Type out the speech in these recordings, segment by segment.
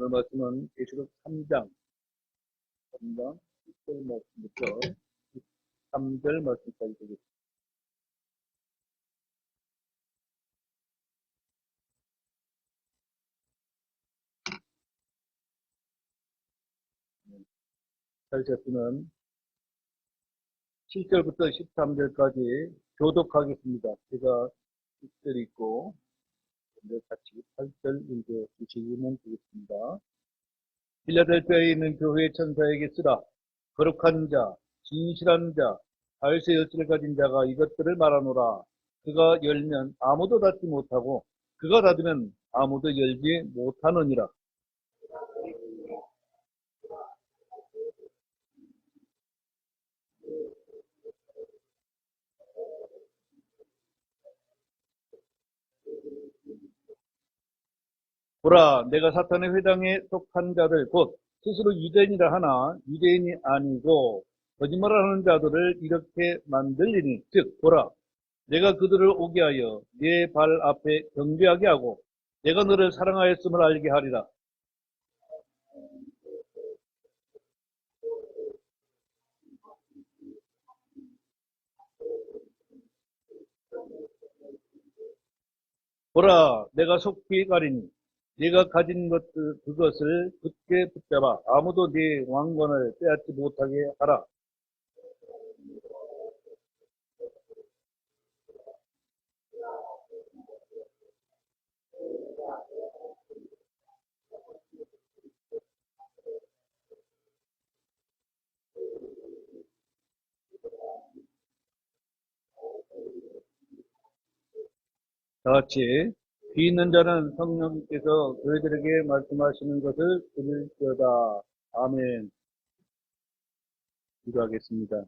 오늘 말씀은 계시록 3장 1절 말씀부터 3절 말씀까지 되겠습니다. 찰스는 7절부터 13절까지 교독하겠습니다. 제가 6절 읽고 같이 8절 읽어주시면 되겠습니다. 필라델피아에 있는 교회의 천사에게 쓰라. 거룩한 자, 진실한 자, 다윗의 열쇠를 가진 자가 이것들을 말하노라. 그가 열면 아무도 닫지 못하고 그가 닫으면 아무도 열지 못하느니라. 보라, 내가 사탄의 회당에 속한 자들 곧 스스로 유대인이라 하나 유대인이 아니고 거짓말을 하는 자들을 이렇게 만들리니, 즉 보라, 내가 그들을 오게 하여 네 발 앞에 경배하게 하고 내가 너를 사랑하였음을 알게 하리라. 보라, 내가 속히 가리니 네가 가진 그것을 굳게 붙잡아 아무도 네 왕권을 빼앗지 못하게 하라. 다 같이 귀 있는 자는 성령께서 그들에게 말씀하시는 것을 들을지어다. 아멘. 기도하겠습니다.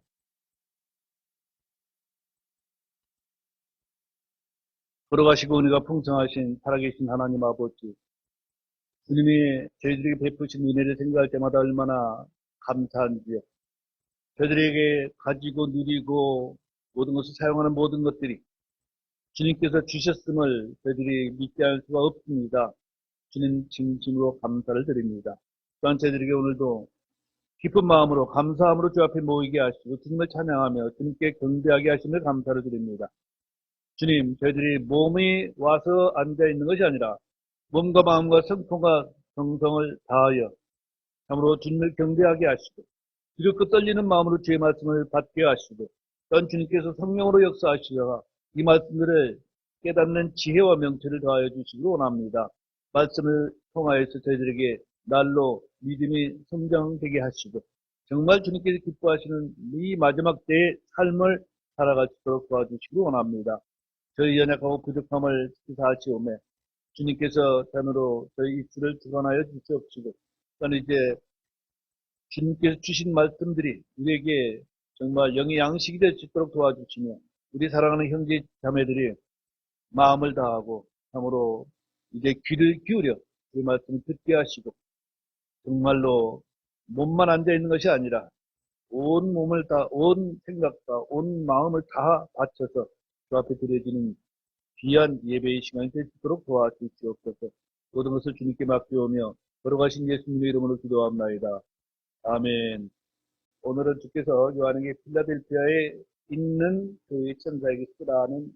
걸어가시고 은혜가 풍성하신 살아계신 하나님 아버지, 주님이 저희들에게 베푸신 은혜를 생각할 때마다 얼마나 감사한지요. 저희들에게 가지고 누리고 모든 것을 사용하는 모든 것들이 주님께서 주셨음을 저희들이 믿지 않을 수가 없습니다. 주님 진심으로 감사를 드립니다. 또한 저희들에게 오늘도 기쁜 마음으로 감사함으로 주 앞에 모이게 하시고 주님을 찬양하며 주님께 경배하게 하심을 감사를 드립니다. 주님, 저희들이 몸이 와서 앉아있는 것이 아니라 몸과 마음과 성품과 정성을 다하여 참으로 주님을 경배하게 하시고 두렵고 떨리는 마음으로 주의 말씀을 받게 하시고 또한 주님께서 성령으로 역사하시다가 이 말씀들을 깨닫는 지혜와 명철을 더하여 주시기 원합니다. 말씀을 통하여서 저희들에게 날로 믿음이 성장되게 하시고 정말 주님께서 기뻐하시는 이 마지막 때의 삶을 살아갈 수 있도록 도와주시기 원합니다. 저희 연약하고 부족함을 시사하시오매 주님께서 전으로 저희 입술을 주관하여 주시옵시고 또한 이제 주님께서 주신 말씀들이 우리에게 정말 영의 양식이 될 수 있도록 도와주시며 우리 사랑하는 형제 자매들이 마음을 다하고 참으로 이제 귀를 기울여 그 말씀을 듣게 하시고 정말로 몸만 앉아있는 것이 아니라 온 몸을 다, 온 생각과 온 마음을 다 바쳐서 그 앞에 드려지는 귀한 예배의 시간이 될 수 있도록 도와주시옵소서. 모든 것을 주님께 맡겨오며 걸어가신 예수님의 이름으로 기도합나이다. 아멘. 오늘은 주께서 요한에게 필라델피아에 있는 교회 천사에게 쓰라는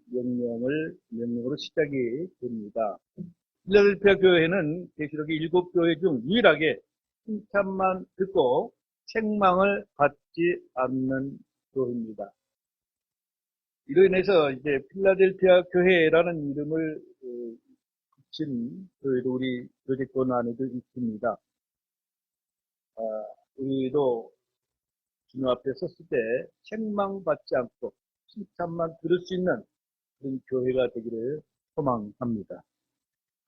명령으로 시작이 됩니다. 필라델피아 교회는 계시록의 7교회 중 유일하게 칭찬만 듣고 책망을 받지 않는 교회입니다. 이로 인해서 이제 필라델피아 교회라는 이름을 붙인 교회도 우리 교제권 안에도 있습니다. 우리도 주님 앞에 섰을 때 책망받지 않고 칭찬만 들을 수 있는 그런 교회가 되기를 소망합니다.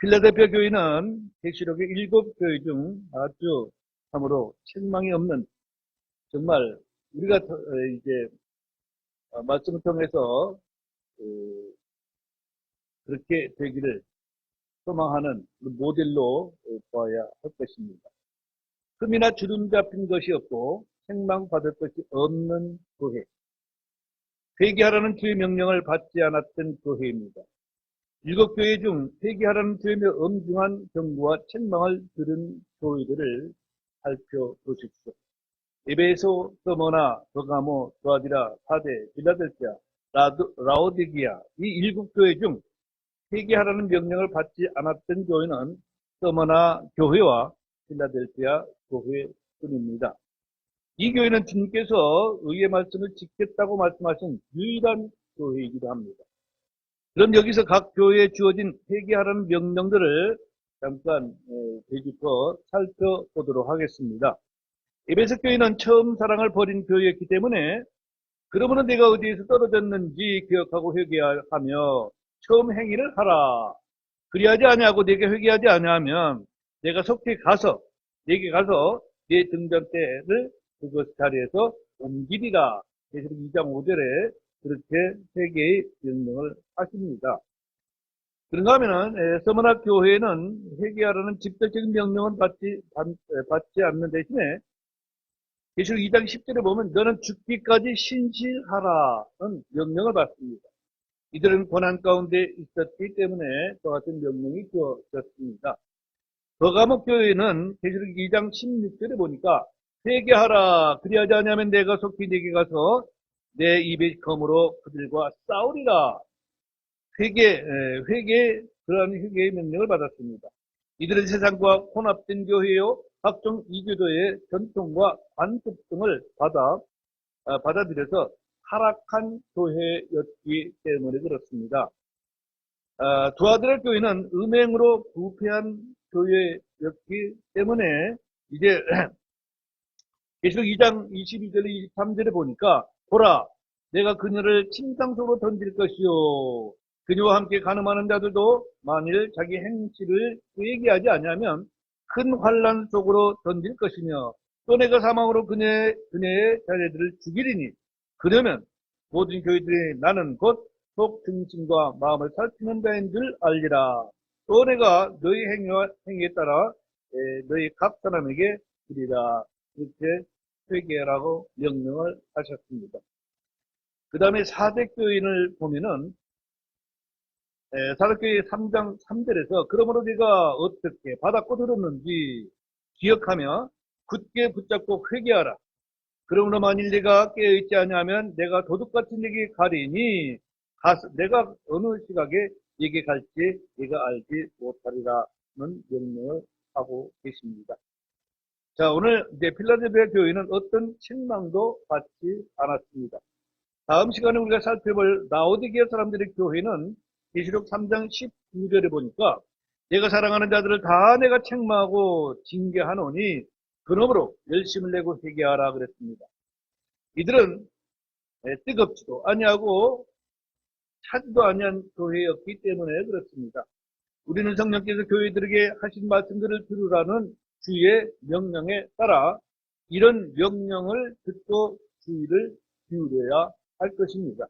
필라델피아 교회는 계시록의 7교회 중 아주 참으로 책망이 없는 정말 우리가 이제 말씀을 통해서 그렇게 되기를 소망하는 모델로 보아야 할 것입니다. 흠이나 주름 잡힌 것이 없고 책망받을 것이 없는 교회. 회개하라는 주의 명령을 받지 않았던 교회입니다. 일곱 교회 중 회개하라는 주님의 엄중한 경고와 책망을 들은 교회들을 살펴보십시오. 에베소, 서머나, 버가모, 두아디라, 사대, 빌라델피아, 라오디기아 이 일곱 교회 중 회개하라는 명령을 받지 않았던 교회는 서머나 교회와 필라델피아 교회뿐입니다. 이 교회는 주님께서 의의 말씀을 지켰다고 말씀하신 유일한 교회이기도 합니다. 그럼 여기서 각 교회에 주어진 회개하라는 명령들을 잠깐 되짚어 살펴보도록 하겠습니다. 에베소 교회는 처음 사랑을 버린 교회였기 때문에 그러므로 내가 어디에서 떨어졌는지 기억하고 회개하며 처음 행위를 하라. 그리하지 아니하고 내게 회개하지 아니하면 내가 속히 가서 내게 가서 내 등잔 때를 그것 자리에서 옮기리라. 계시록 2장 5절에 그렇게 회개의 명령을 하십니다. 그런가 하면은 서머나 교회는 회개하라는 직접적인 명령은 받지 않는 대신에 계시록 2장 10절에 보면 너는 죽기까지 신실하라는 명령을 받습니다. 이들은 고난 가운데 있었기 때문에 그와 같은 명령이 주어졌습니다. 버가모 교회는 계시록 2장 16절에 보니까 회개하라. 그리하지 않으면 내가 속히 네게 가서 내 입의 검으로 그들과 싸우리라. 그러한 회개의 명령을 받았습니다. 이들은 세상과 혼합된 교회요 각종 이교도의 전통과 관습 등을 받아들여서 타락한 교회였기 때문에 그렇습니다. 두아드라 교회는 음행으로 부패한 교회였기 때문에 이제 계시록 2장 22절 23절에 보니까 보라 내가 그녀를 침상속으로 던질 것이요 그녀와 함께 간음하는 자들도 만일 자기 행실을 회개하지 아니하면 큰 환난 속으로 던질 것이며 또 내가 사망으로 그녀의 자녀들을 죽이리니 그러면 모든 교회들이 나는 곧 속 중심과 마음을 살피는 자인 줄 알리라. 또 내가 너희 행위에 따라 너희 각 사람에게 주리라. 이렇게 회개하라고 명령을 하셨습니다. 그 다음에 사대교인을 보면은 사대교인 3장 3절에서 그러므로 네가 어떻게 받았고 들었는지 기억하며 굳게 붙잡고 회개하라. 그러므로 만일 네가 깨어있지 아니하면 내가 도둑같이 네게 가리니 내가 어느 시각에 네게 갈지 네가 알지 못하리라는 명령을 하고 계십니다. 자, 오늘 이제 필라델피아 교회는 어떤 책망도 받지 않았습니다. 다음 시간에 우리가 살펴볼 라오디게아 사람들의 교회는 계시록 3장 19절에 보니까 내가 사랑하는 자들을 다 내가 책망하고 징계하노니 그러므로 열심을 내고 회개하라 그랬습니다. 이들은 뜨겁지도 아니하고 차지도 아니한 교회였기 때문에 그렇습니다. 우리는 성령께서 교회들에게 하신 말씀들을 들으라는 주의 명령에 따라 이런 명령을 듣고 주의를 기울여야 할 것입니다.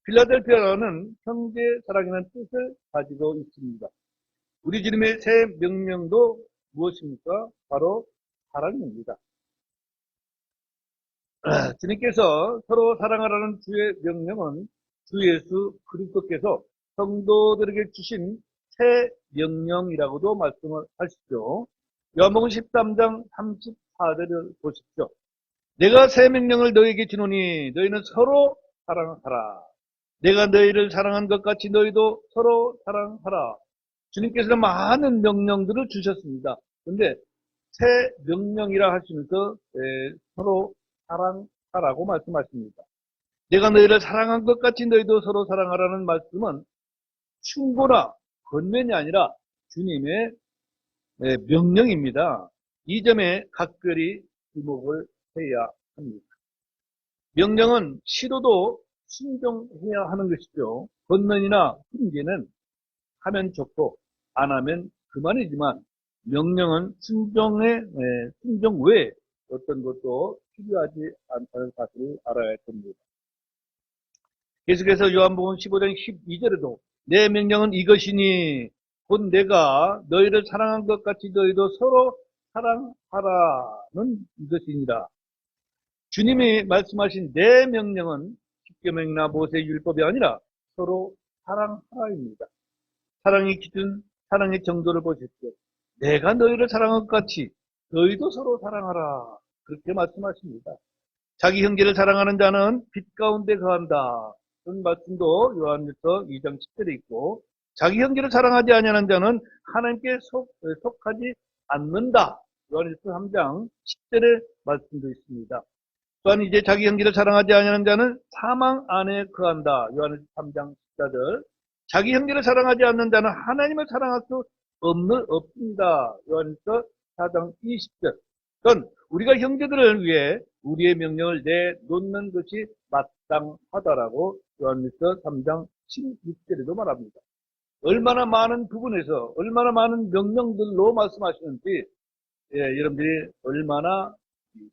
필라델피아는 형제 사랑이라는 뜻을 가지고 있습니다. 우리 주님의 새 명령도 무엇입니까? 바로 사랑입니다. 주님께서 서로 사랑하라는 주의 명령은 주 예수 그리스도께서 성도들에게 주신 새 명령이라고도 말씀을 하시죠. 요한복음 13장 34절을 보십시오. 내가 새 명령을 너희에게 주노니 너희는 서로 사랑하라. 내가 너희를 사랑한 것 같이 너희도 서로 사랑하라. 주님께서는 많은 명령들을 주셨습니다. 그런데 새 명령이라 하시면서 서로 사랑하라고 말씀하십니다. 내가 너희를 사랑한 것 같이 너희도 서로 사랑하라는 말씀은 충고나 권면이 아니라 주님의 명령입니다. 이 점에 각별히 주목을 해야 합니다. 명령은 시도도 순종해야 하는 것이죠. 권면이나 훈계는 하면 좋고 안 하면 그만이지만 명령은 순종 외에 어떤 것도 필요하지 않다는 사실을 알아야 됩니다. 계속해서 요한복음 15장 12절에도 내 명령은 이것이니 곧 내가 너희를 사랑한 것 같이 너희도 서로 사랑하라는 이것이니라. 주님이 말씀하신 내 명령은 십계명이나 모세의 율법이 아니라 서로 사랑하라입니다. 사랑의 기준, 사랑의 정도를 보십시오. 내가 너희를 사랑한 것 같이 너희도 서로 사랑하라. 그렇게 말씀하십니다. 자기 형제를 사랑하는 자는 빛 가운데 거한다. 그런 말씀도 요한일서 2장 10절에 있고, 자기 형제를 사랑하지 아니하는 자는 하나님께 속하지 않는다. 요한일서 3장 10절의 말씀도 있습니다. 또한 이제 자기 형제를 사랑하지 아니하는 자는 사망 안에 거한다. 요한일서 3장 14절. 자기 형제를 사랑하지 않는 자는 하나님을 사랑할 수 없습니다. 요한일서 4장 20절. 그건 우리가 형제들을 위해 우리의 명령을 내놓는 것이 마땅하다라고 요한일서 3장 16절에도 말합니다. 얼마나 많은 부분에서 얼마나 많은 명령들로 말씀하시는지, 여러분들이 얼마나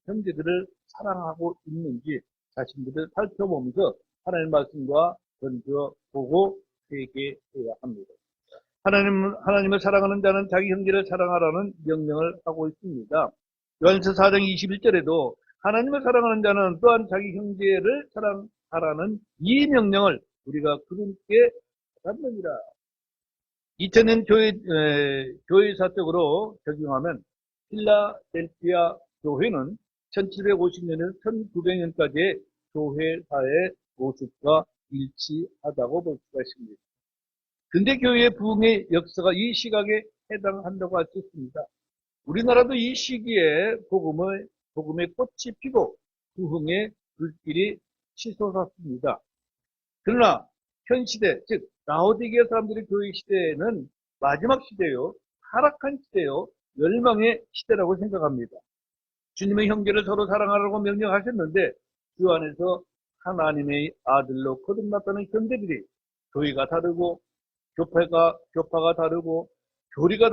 형제들을 사랑하고 있는지 자신들을 살펴보면서 하나님의 말씀과 던져보고 회개해야 합니다. 하나님을 사랑하는 자는 자기 형제를 사랑하라는 명령을 하고 있습니다. 요한일서 4장 21절에도 하나님을 사랑하는 자는 또한 자기 형제를 사랑하라는 이 명령을 우리가 그분께 받느니라. 2000년 교회사적으로 적용하면 필라델피아 교회는 1750년에서 1900년까지의 교회사의 모습과 일치하다고 볼 수가 있습니다. 근대 교회의 부흥의 역사가 이 시각에 해당한다고 할 수 있습니다. 우리나라도 이 시기에 복음의 꽃이 피고 부흥의 불길이 치솟았습니다. 그러나 현 시대, 즉 라오디게아 사람들의 교회 시대에는 마지막 시대요, 타락한 시대요, 멸망의 시대라고 생각합니다. 주님의 형제를 서로 사랑하라고 명령하셨는데 주 안에서 하나님의 아들로 거듭났다는 형제들이 교회가 다르고 교파가 다르고 교리가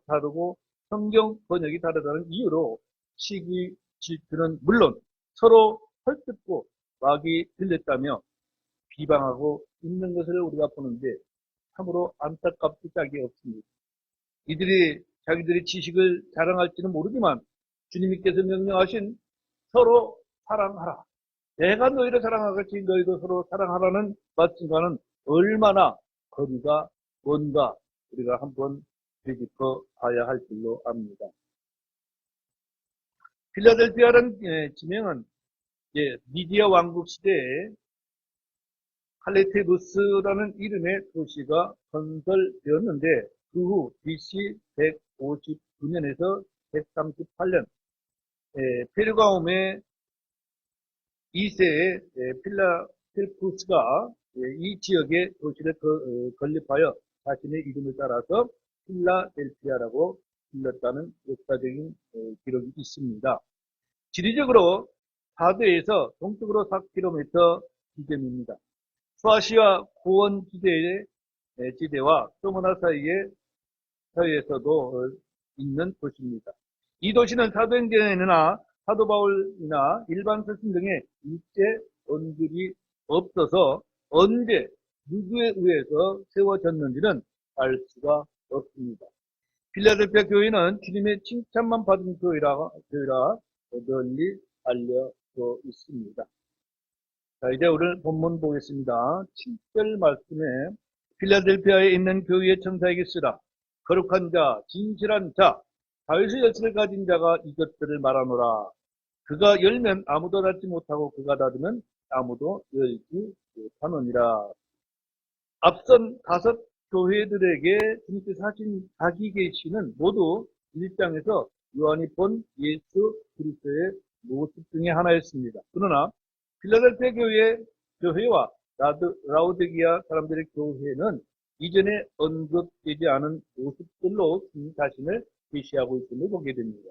다르고 성경 번역이 다르다는 이유로 시기 질투는 물론 서로 헐뜯고 막이 들렸다며 비방하고 있는 것을 우리가 보는데 참으로 안타깝기 짝이 없습니다. 이들이 자기들의 지식을 자랑할지는 모르지만 주님께서 명령하신 서로 사랑하라. 내가 너희를 사랑하같이 너희도 서로 사랑하라는 말씀과는 얼마나 거리가 먼가 우리가 한번 되짚어 봐야 할 줄로 압니다. 필라델피아라는 지명은 미디어 왕국 시대에 칼레테부스라는 이름의 도시가 건설되었는데 그 후 BC 159년에서 138년 페르가움의 2세의 필라델푸스가 이 지역의 도시를 건립하여 자신의 이름을 따라서 필라델피아라고 불렀다는 역사적인 기록이 있습니다. 지리적으로 사도에서 동쪽으로 4km 지점입니다. 수아시아 고원 지대와 소모나 사이에서도 있는 도시입니다. 이 도시는 사도행전이나 사도 바울이나 일반 서신 등의 일제 언급이 없어서 언제 누구에 의해서 세워졌는지는 알 수가 없습니다. 필라델피아 교회는 주님의 칭찬만 받은 교회라 널리 알려져 있습니다. 자, 이제 오늘 본문 보겠습니다. 7절 말씀에 필라델피아에 있는 교회의 천사에게 쓰라. 거룩한 자, 진실한 자, 다윗의 열쇠를 가진 자가 이것들을 말하노라. 그가 열면 아무도 닫지 못하고 그가 닫으면 아무도 열지 못하느니라. 앞선 5 교회들에게 주님께서 하신 자기 계시는 모두 1장에서 요한이 본 예수 그리스도의 모습 중에 하나였습니다. 그러나 필라델피아 교회와 라오디게아 사람들의 교회는 이전에 언급되지 않은 모습들로 주님 자신을 계시하고 있음을 보게 됩니다.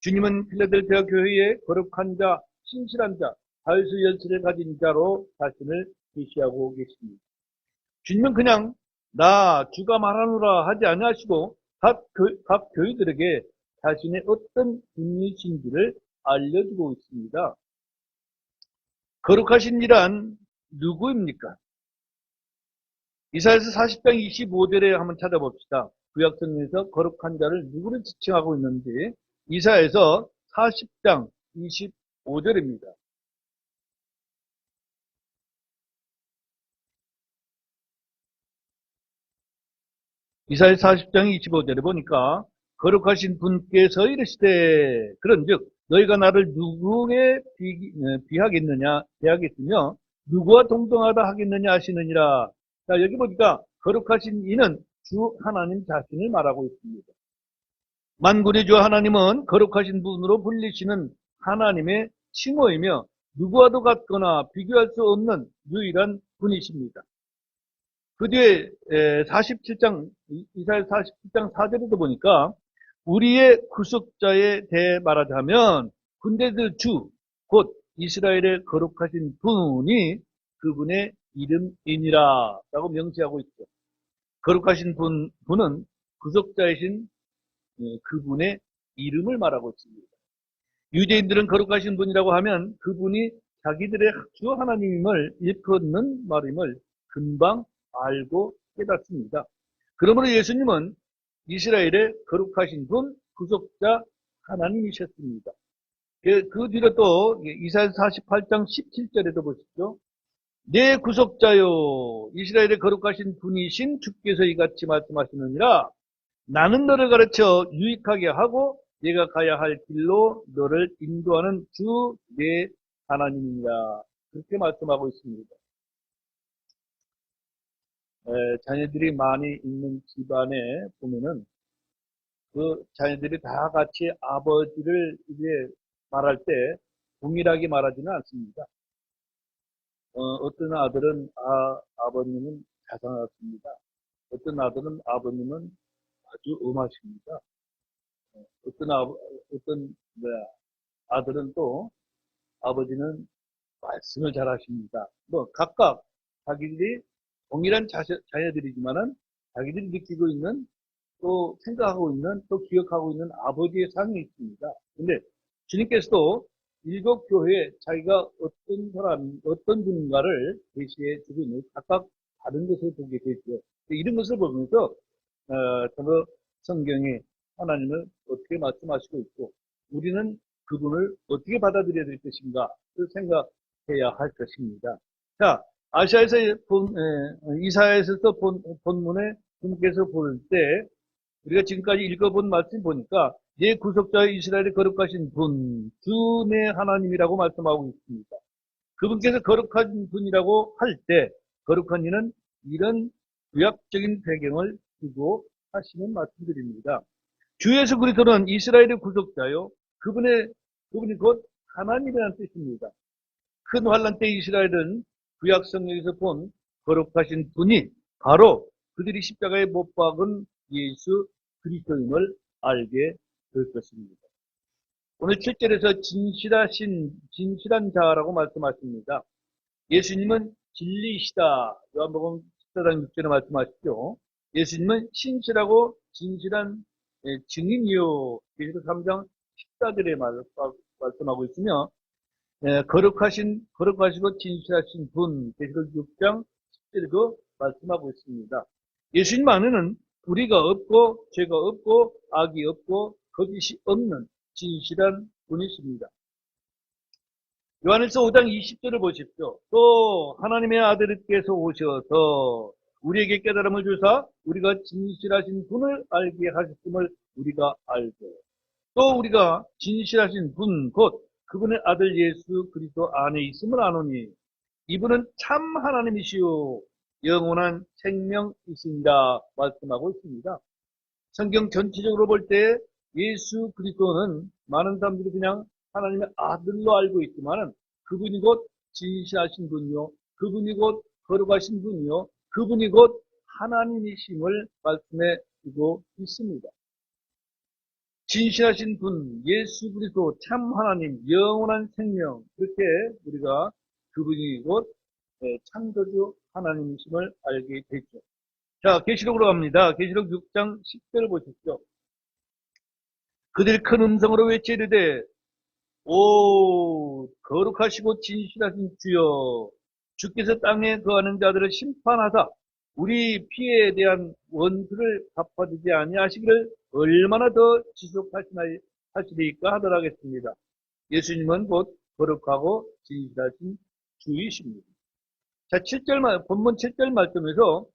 주님은 필라델피아 교회의 거룩한 자, 신실한 자, 다윗의 열쇠를 가진 자로 자신을 계시하고 계십니다. 주님은 그냥 나 주가 말하노라 하지 아니하시고 각 교회들에게 자신의 어떤 분이신지를 알려주고 있습니다. 거룩하신 이란 누구입니까? 이사야서 40장 25절에 한번 찾아봅시다. 구약성경에서 거룩한 자를 누구를 지칭하고 있는지 이사야서 40장 25절입니다. 이사야 40장 25절에 보니까 거룩하신 분께서 이르시되 그런즉 너희가 나를 누구에 비하겠느냐 대하겠으며 누구와 동등하다 하겠느냐 하시느니라. 자, 여기 보니까 거룩하신 이는 주 하나님 자신을 말하고 있습니다. 만군의 주 하나님은 거룩하신 분으로 불리시는 하나님의 칭호이며 누구와도 같거나 비교할 수 없는 유일한 분이십니다. 그 뒤에 47장 이사야 47장 4절에도 보니까 우리의 구속자에 대해 말하자면 군대들 주 곧 이스라엘의 거룩하신 분이 그분의 이름이니라 라고 명시하고 있죠. 거룩하신 분은 구속자이신 그분의 이름을 말하고 있습니다. 유대인들은 거룩하신 분이라고 하면 그분이 자기들의 주 하나님임을 일컫는 말임을 금방 알고 깨닫습니다. 그러므로 예수님은 이스라엘의 거룩하신 분, 구속자 하나님이셨습니다. 그 뒤로 또 이사야 48장 17절에도 보십시오. 내 구속자요 이스라엘의 거룩하신 분이신 주께서 이같이 말씀하시느니라. 나는 너를 가르쳐 유익하게 하고 네가 가야 할 길로 너를 인도하는 주 내 하나님이라. 그렇게 말씀하고 있습니다. 자녀들이 많이 있는 집안에 보면은 그 자녀들이 다 같이 아버지를 이제 말할 때 동일하게 말하지는 않습니다. 어떤 아들은 아버님은 자상하십니다. 어떤 아들은 아버님은 아주 엄하십니다. 어떤 아들은 또 아버지는 말씀을 잘하십니다. 뭐 각각 자기들이 동일한 자녀들이지만은 자기들이 느끼고 있는 또 생각하고 있는 또 기억하고 있는 아버지의 상이 있습니다. 근데 주님께서도 일곱 교회에 자기가 어떤 분인가를 계시해 주고 있는 각각 다른 것을 보게 되죠. 이런 것을 보면서 성경에 하나님을 어떻게 말씀하시고 있고 우리는 그분을 어떻게 받아들여야 될 것인가 를 생각해야 할 것입니다. 자, 이사야에서 본문에 분께서 볼 때 우리가 지금까지 읽어본 말씀 보니까 내 구속자 이스라엘의 거룩하신 분, 주 내 하나님이라고 말씀하고 있습니다. 그분께서 거룩한 분이라고 할 때 거룩한 이는 이런 구약적인 배경을 두고 하시는 말씀들입니다. 주 예수 그리스도는 이스라엘의 구속자요. 그분이 곧 하나님이라는 뜻입니다. 큰 환란 때 이스라엘은 구약 성경에서 본 거룩하신 분이 바로 그들이 십자가에 못 박은 예수 그리스도임을 알게 될 것입니다. 오늘 7절에서 진실한 자라고 말씀하십니다. 예수님은 진리이시다. 요한복음 14장 6절에 말씀하시죠. 예수님은 신실하고 진실한 증인이요. 계시록 3장 14절에 말씀하고 있으며 거룩하시고 진실하신 분, 계시록 6장 10절에도 말씀하고 있습니다. 예수님 안에는 불의가 없고 죄가 없고 악이 없고 거짓이 없는 진실한 분이십니다. 요한일서 5장 20절을 보십시오. 또 하나님의 아들께서 오셔서 우리에게 깨달음을 주사 우리가 진실하신 분을 알게 하셨음을 우리가 알고 또 우리가 진실하신 분 곧 그분의 아들 예수 그리스도 안에 있음을 아노니 이분은 참 하나님이시요 영원한 생명이신다 말씀하고 있습니다. 성경 전체적으로 볼 때 예수 그리스도는 많은 사람들이 그냥 하나님의 아들로 알고 있지만은 그분이 곧 진실하신 분이요, 그분이 곧 거룩하신 분이요, 그분이 곧 하나님이심을 말씀해 주고 있습니다. 진실하신 분, 예수 그리스도 참 하나님, 영원한 생명, 그렇게 우리가 그분이 곧 창조주 하나님이심을 알게 되죠. 자, 계시록으로 갑니다. 계시록 6장 10절을 보십시오. 그들이 큰 음성으로 외치 이르되 오 거룩하시고 진실하신 주여 주께서 땅에 거하는 자들을 심판하사 우리 피해에 대한 원수를 갚아주지 아니하시기를 얼마나 더 지속하시리까 하더라 하겠습니다. 예수님은 곧 거룩하고 진실하신 주이십니다. 자, 본문 7절 말씀에서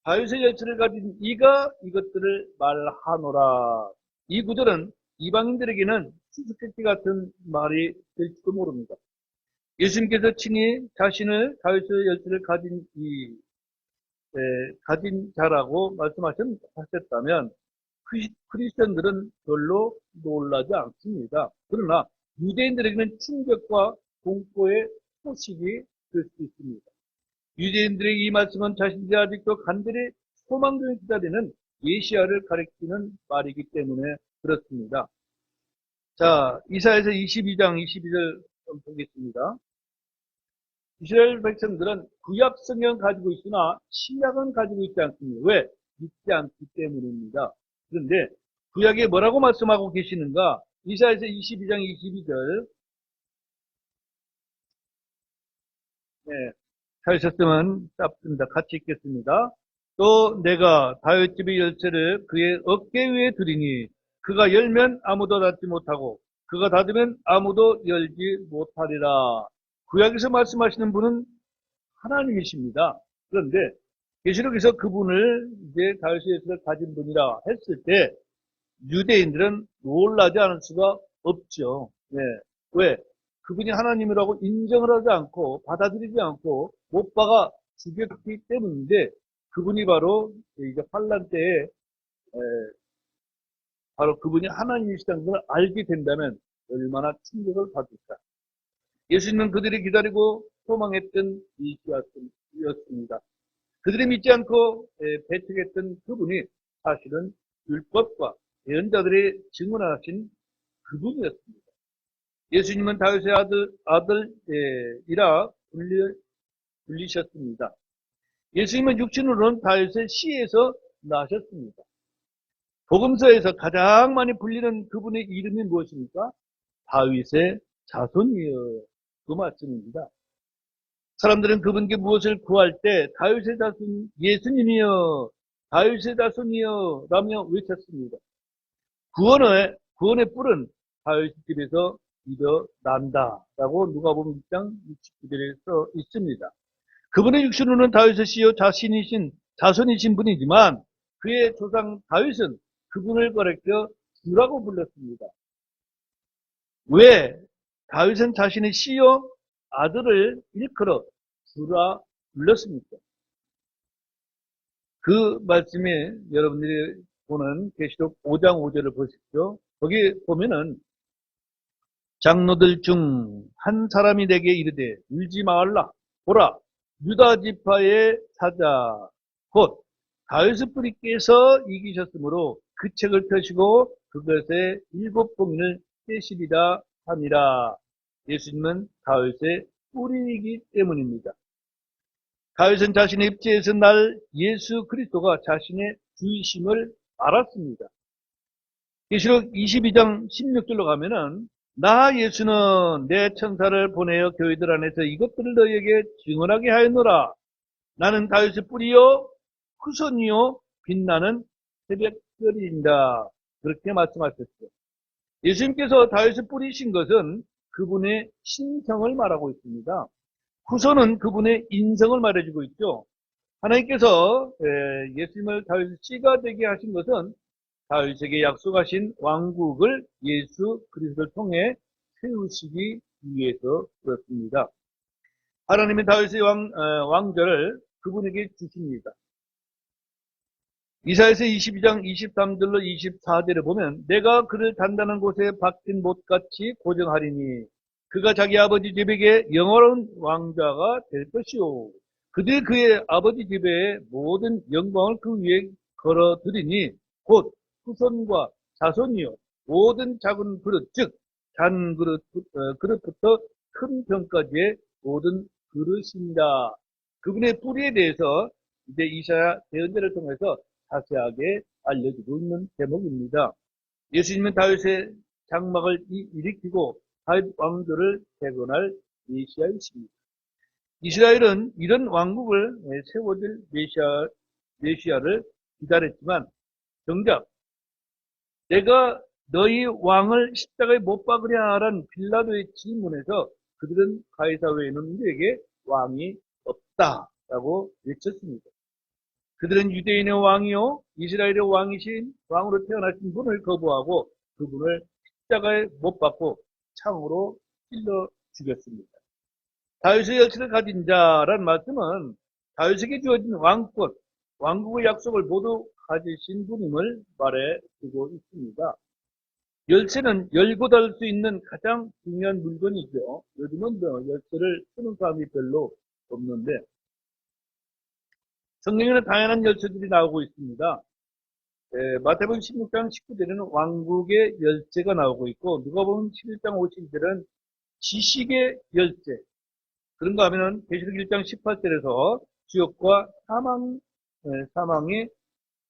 다윗의 열쇠를 가진 이가 이것들을 말하노라. 이 구절은 이방인들에게는 수수께끼 같은 말이 될지도 모릅니다. 예수님께서 친히 자신을 다윗의 열쇠를 가진 가진 자라고 말씀하셨다면 크리스천들은 별로 놀라지 않습니다. 그러나 유대인들에게는 충격과 공포의 소식이 될 수 있습니다. 유대인들에게 이 말씀은 자신들이 아직도 간절히 소망 중에 기다리는 예시야를 가리키는 말이기 때문에 그렇습니다. 자, 이사야서 22장 22절 보겠습니다. 이스라엘 백성들은 구약 성경 가지고 있으나 신약은 가지고 있지 않습니다. 왜? 믿지 않기 때문입니다. 그런데 구약에 뭐라고 말씀하고 계시는가? 이사야서 22장 22절. 네, 찾으셨으면 답습니다. 같이 읽겠습니다. 또 내가 다윗 집의 열쇠를 그의 어깨 위에 두리니 그가 열면 아무도 닫지 못하고 그가 닫으면 아무도 열지 못하리라. 구약에서 말씀하시는 분은 하나님이십니다. 그런데 계시록에서 그분을 이제 다윗의 열쇠를 가진 분이라 했을 때 유대인들은 놀라지 않을 수가 없죠. 네. 왜? 그분이 하나님이라고 인정을 하지 않고 받아들이지 않고 못 박아 죽였기 때문인데 그분이 바로 이제 환란 때에 바로 그분이 하나님이시다는 걸 알게 된다면 얼마나 충격을 받을까. 예수님은 그들이 기다리고 소망했던 이시였습니다. 그들이 믿지 않고 배척했던 그분이 사실은 율법과 예언자들이 증언하신 그분이었습니다. 예수님은 다윗의 아들이라 불리셨습니다. 예수님은 육신으로는 다윗의 씨에서 나셨습니다. 복음서에서 가장 많이 불리는 그분의 이름이 무엇입니까? 다윗의 자손이여. 그 말씀입니다. 사람들은 그분께 무엇을 구할 때 다윗의 자손 예수님이여, 다윗의 자손이여 라며 외쳤습니다. 구원의 뿔은 다윗 집에서 믿어 난다라고 누가복음 6장 69절에 써 있습니다. 그분의 육신으로는 다윗의 씨요 자손이신 분이지만 그의 조상 다윗은 그분을 가리켜 주라고 불렀습니다. 왜? 다윗은 자신의 씨요 아들을 일컬어 주라 불렀습니까? 그 말씀에 여러분들이 보는 계시록 5장 5절을 보십시오. 거기 보면은 장로들 중 한 사람이 내게 이르되 울지 말라. 보라, 유다 지파의 사자 곧 다윗의 뿌리께서 이기셨으므로 그 책을 펴시고 그것의 7봉인을 떼시리라 하니라. 예수님은 다윗의 뿌리이기 때문입니다. 다윗은 자신의 입지에서 날 예수 그리스도가 자신의 주이심을 알았습니다. 계시록 22장 16절로 가면은 나 예수는 내 천사를 보내어 교회들 안에서 이것들을 너희에게 증언하게 하였노라. 나는 다윗의 뿌리요 후손이요 빛나는 새벽별이다. 그렇게 말씀하셨죠. 예수님께서 다윗의 뿌리신 것은 그분의 신성을 말하고 있습니다. 후손은 그분의 인성을 말해주고 있죠. 하나님께서 예수님을 다윗의 씨가 되게 하신 것은 다윗에게 약속하신 왕국을 예수 그리스도를 통해 세우시기 위해서 그렇습니다. 하나님은 다윗의 왕좌를 그분에게 주십니다. 이사야서 22장 23절로 24절에 보면 내가 그를 단단한 곳에 박힌 못같이 고정하리니 그가 자기 아버지 집에게 영원한 왕자가 될 것이요 그들이 그의 아버지 집에 모든 영광을 그 위에 걸어들이니 곧 후손과 자손이요 모든 작은 그릇 즉 잔 그릇부터 큰 병까지의 모든 그릇입니다. 그분의 뿌리에 대해서 이제 이사야 예언자를 통해서 자세하게 알려주고 있는 대목입니다. 예수님은 다윗의 장막을 일으키고 다윗 왕조를 재건할 메시아이십니다. 이스라엘은 이런 왕국을 세워질 메시아를 기다렸지만 정작 내가 너희 왕을 십자가에 못 박으랴 하란 빌라도의 질문에서 그들은 가이사 외에는 우리에게 왕이 없다라고 외쳤습니다. 그들은 유대인의 왕이요 이스라엘의 왕으로 태어나신 분을 거부하고 그분을 십자가에 못 박고 창으로 찔러 죽였습니다. 다윗의 열쇠를 가진 자란 말씀은 다윗에게 주어진 왕권, 왕국의 약속을 모두 가지신 분임을 말해주고 있습니다. 열쇠는 열고 닫을 수 있는 가장 중요한 물건이죠. 요즘은 열쇠를 쓰는 사람이 별로 없는데 성경에는 다양한 열쇠들이 나오고 있습니다. 마태복음 16장 19절에는 왕국의 열쇠가 나오고 있고 누가복음 11장 50절은 지식의 열쇠, 그런가 하면은 계시록 1장 18절에서 지옥과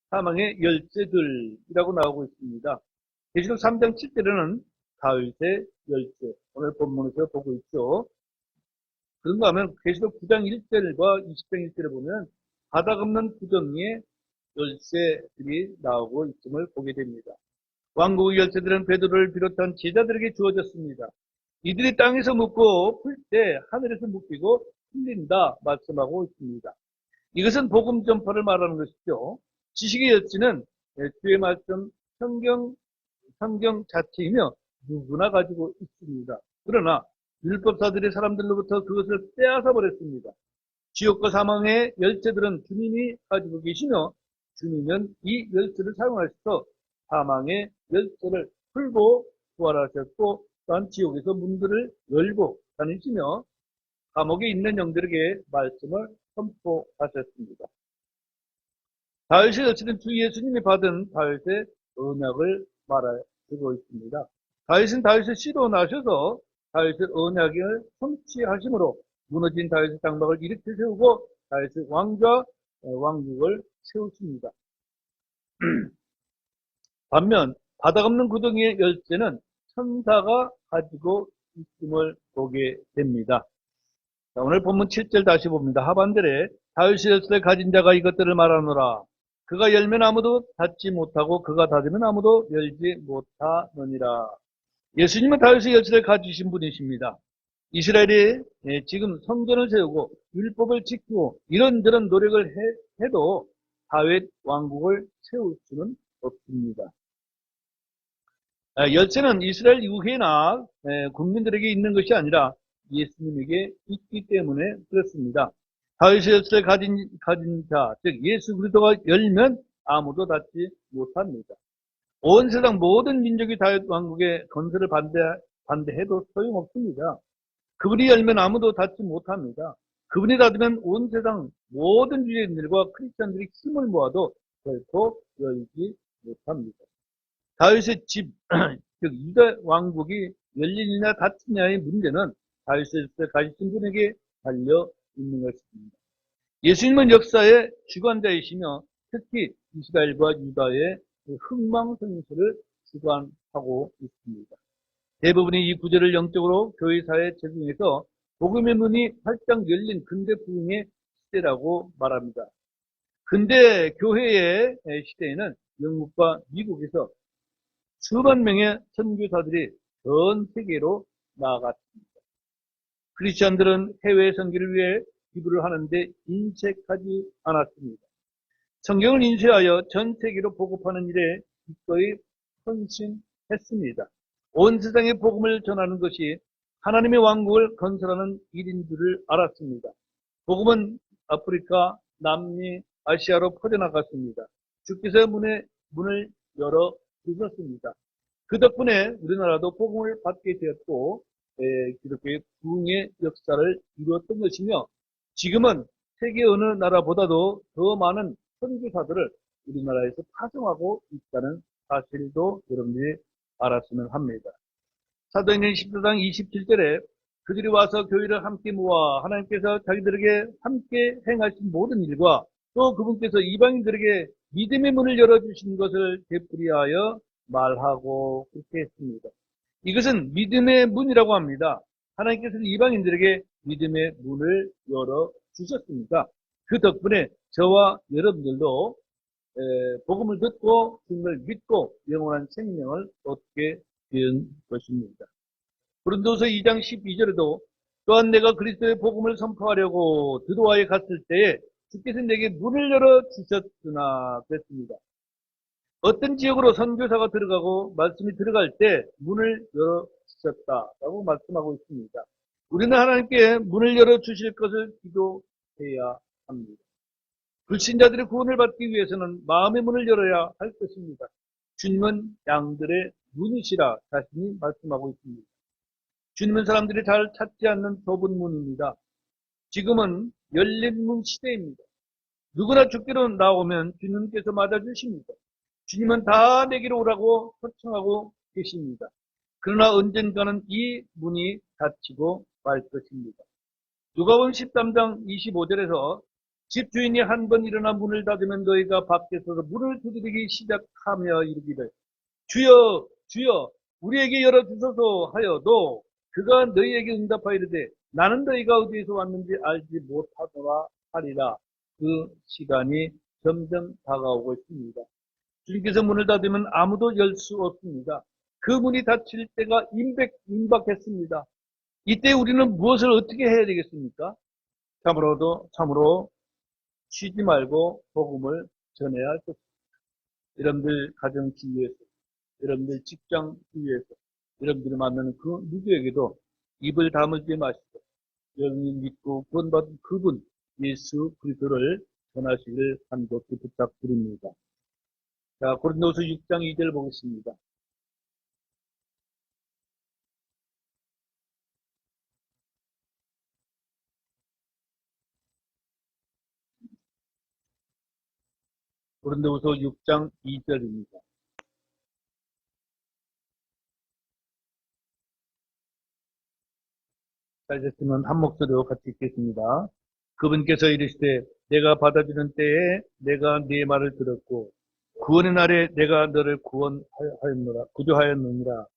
사망의 열쇠들이라고 나오고 있습니다. 계시록 3장 7절에는 다윗의 열쇠, 오늘 본문에서 보고 있죠. 그런가 하면 계시록 9장 1절과 20장 1절에 보면 바닥 없는 구덩이에 열쇠들이 나오고 있음을 보게 됩니다. 왕국의 열쇠들은 베드로를 비롯한 제자들에게 주어졌습니다. 이들이 땅에서 묶고 풀 때 하늘에서 묶이고 풀린다 말씀하고 있습니다. 이것은 복음 전파를 말하는 것이죠. 지식의 열쇠는 주의 말씀 성경 자체이며 누구나 가지고 있습니다. 그러나 율법사들이 사람들로부터 그것을 빼앗아 버렸습니다. 지옥과 사망의 열쇠들은 주님이 가지고 계시며 주님은 이 열쇠를 사용하셔서 사망의 열쇠를 풀고 부활하셨고 또한 지옥에서 문들을 열고 다니시며 감옥에 있는 영들에게 말씀을 선포하셨습니다. 다윗의 열쇠는 주 예수님이 받은 다윗의 언약을 말해주고 있습니다. 다윗은 다윗의 씨로 나셔서 다윗의 언약을 성취하심으로 무너진 다윗의 장막을 일으켜 세우고 다윗의 왕국을 세우십니다. 반면 바닥 없는 구덩이의 열쇠는 천사가 가지고 있음을 보게 됩니다. 자, 오늘 본문 7절 다시 봅니다. 하반절에 다윗의 열쇠를 가진 자가 이것들을 말하노라. 그가 열면 아무도 닫지 못하고 그가 닫으면 아무도 열지 못하느니라. 예수님은 다윗의 열쇠를 가지신 분이십니다. 이스라엘이 지금 성전을 세우고 율법을 지키고 이런저런 노력을 해도 다윗 왕국을 세울 수는 없습니다. 열쇠는 이스라엘 유해나 국민들에게 있는 것이 아니라 예수님에게 있기 때문에 그렇습니다. 다윗의 열쇠를 가진 자, 즉 예수 그리스도가 열면 아무도 닫지 못합니다. 온 세상 모든 민족이 다윗 왕국의 건설을 반대해도 소용없습니다. 그분이 열면 아무도 닫지 못합니다. 그분이 닫으면 온 세상 모든 유대인들과 크리스천들이 힘을 모아도 결코 열지 못합니다. 다윗의 집, 즉 유다 왕국이 열리느냐 닫히느냐의 문제는 다윗의 집을 가지신 분에게 달려 있는 것입니다. 예수님은 역사의 주관자이시며 특히 이스라엘과 유다의 흥망성쇠를 주관하고 있습니다. 대부분이 이 구절을 영적으로 교회사에 적용해서 복음의 문이 활짝 열린 근대 부흥의 시대라고 말합니다. 근대 교회의 시대에는 영국과 미국에서 수만 명의 선교사들이 전 세계로 나아갔습니다. 크리스천들은 해외 선교를 위해 기부를 하는데 인색하지 않았습니다. 성경을 인쇄하여 전 세계로 보급하는 일에 기꺼이 헌신했습니다. 온 세상에 복음을 전하는 것이 하나님의 왕국을 건설하는 일인 줄을 알았습니다. 복음은 아프리카, 남미, 아시아로 퍼져나갔습니다. 주께서 문을 열어 주셨습니다. 그 덕분에 우리나라도 복음을 받게 되었고 기독교의 부흥의 역사를 이루었던 것이며 지금은 세계 어느 나라보다도 더 많은 선교사들을 우리나라에서 파송하고 있다는 사실도 여러분들이 알았으면 합니다. 사도행전 14장 27절에 그들이 와서 교회를 함께 모아 하나님께서 자기들에게 함께 행하신 모든 일과 또 그분께서 이방인들에게 믿음의 문을 열어주신 것을 되풀이하여 말하고 그렇게 했습니다. 이것은 믿음의 문이라고 합니다. 하나님께서 이방인들에게 믿음의 문을 열어주셨습니다. 그 덕분에 저와 여러분들도 복음을 듣고 주님을 믿고 영원한 생명을 얻게 된 것입니다. 고린도서 2장 12절에도 또한 내가 그리스도의 복음을 선포하려고 드로아에 갔을 때에 주께서 내게 문을 열어 주셨으나 그랬습니다. 어떤 지역으로 선교사가 들어가고 말씀이 들어갈 때 문을 열어 주셨다라고 말씀하고 있습니다. 우리는 하나님께 문을 열어 주실 것을 기도해야 합니다. 불신자들의 구원을 받기 위해서는 마음의 문을 열어야 할 것입니다. 주님은 양들의 문이시라 자신이 말씀하고 있습니다. 주님은 사람들이 잘 찾지 않는 좁은 문입니다. 지금은 열린 문 시대입니다. 누구나 주께로 나오면 주님께서 맞아주십니다. 주님은 다 내게로 오라고 초청하고 계십니다. 그러나 언젠가는 이 문이 닫히고 말 것입니다. 누가복음 13장 25절에서 집주인이 한 번 일어나 문을 닫으면 너희가 밖에 서서 문을 두드리기 시작하며 이르기를 주여 주여 우리에게 열어주소서 하여도 그가 너희에게 응답하여 이르되 나는 너희가 어디에서 왔는지 알지 못하노라 하리라. 그 시간이 점점 다가오고 있습니다. 주님께서 문을 닫으면 아무도 열 수 없습니다. 그 문이 닫힐 때가 임박했습니다. 이때 우리는 무엇을 어떻게 해야 되겠습니까? 참으로 쉬지 말고 복음을 전해야 할 것입니다. 여러분들 가정 지위에서, 여러분들 직장 지위에서, 여러분들이 만나는 그 누구에게도 입을 다물지 마시고 여러분이 믿고 구원받은 그분 예수 그리스도를 전하시길 간곡히 부탁드립니다. 자, 고린도서 6장 2절 보겠습니다. 고린도서 6장 2절입니다. 잘 됐으면 한 목소리로 같이 읽겠습니다. 그분께서 이르시되 내가 받아주는 때에 내가 네 말을 들었고 구원의 날에 내가 너를 구조하였느니라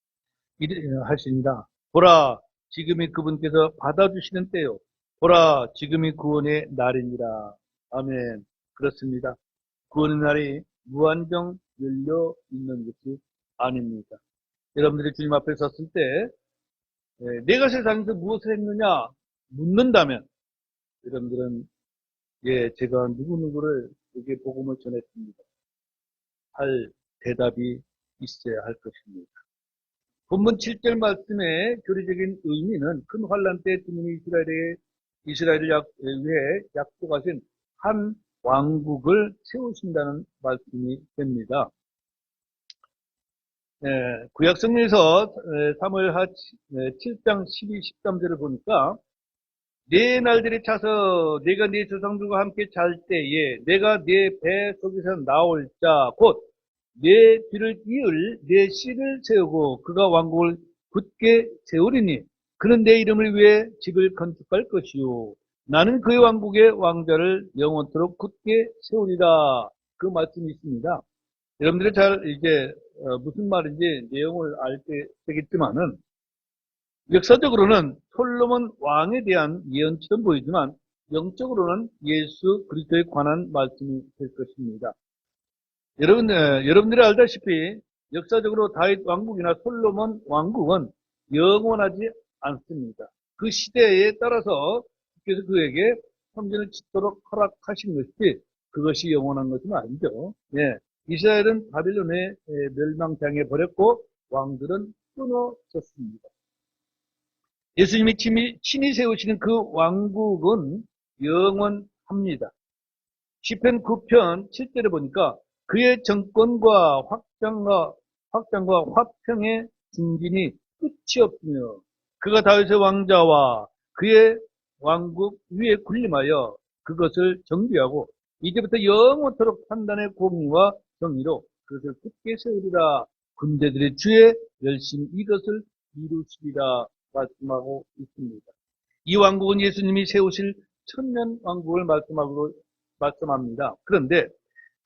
하시니라. 보라 지금이 그분께서 받아주시는 때요. 보라 지금이 구원의 날이니라. 아멘. 그렇습니다. 구원의 날이 무한정 열려 있는 것이 아닙니다. 여러분들이 주님 앞에 섰을 때 내가 세상에서 무엇을 했느냐 묻는다면 여러분들은 제가 누구누구를 에게 복음을 전했습니다. 할 대답이 있어야 할 것입니다. 본문 7절 말씀의 교리적인 의미는 큰 환란 때 주님이 이스라엘을 위해 약속하신 한 왕국을 세우신다는 말씀이 됩니다. 구약성경에서 사무엘하 7장 12, 13절을 보니까 네 날들이 차서 네가 네 조상들과 함께 잘 때에 내가 네 배 속에서 나올 자 곧 네 뒤를 이을 네 씨를 세우고 그가 왕국을 굳게 세우리니 그는 내 이름을 위해 집을 건축할 것이요 나는 그의 왕국의 왕자를 영원토록 굳게 세우리라. 그 말씀이 있습니다. 여러분들이 잘 무슨 말인지 내용을 알게 되겠지만은 역사적으로는 솔로몬 왕에 대한 예언처럼 보이지만 영적으로는 예수 그리스도에 관한 말씀이 될 것입니다. 여러분들이 알다시피 역사적으로 다윗 왕국이나 솔로몬 왕국은 영원하지 않습니다. 그 시대에 따라서 주께서 그에게 성전을 짓도록 허락하신 것이 그것이 영원한 것은 아니죠. 이스라엘은 바빌론에 멸망당해 버렸고 왕들은 끊어졌습니다. 예수님이 친히 세우시는 그 왕국은 영원합니다. 시편 9편 7절에 보니까 그의 정권과 확장과 화평의 중진이 끝이 없으며 그가 다윗의 왕자와 그의 왕국 위에 군림하여 그것을 정비하고 이제부터 영원토록 판단의 공의와 정의로 그것을 굳게 세우리라. 군대들의 주의 열심히 이것을 이루시리라 말씀하고 있습니다. 이 왕국은 예수님이 세우실 천년 왕국을 말씀합니다. 그런데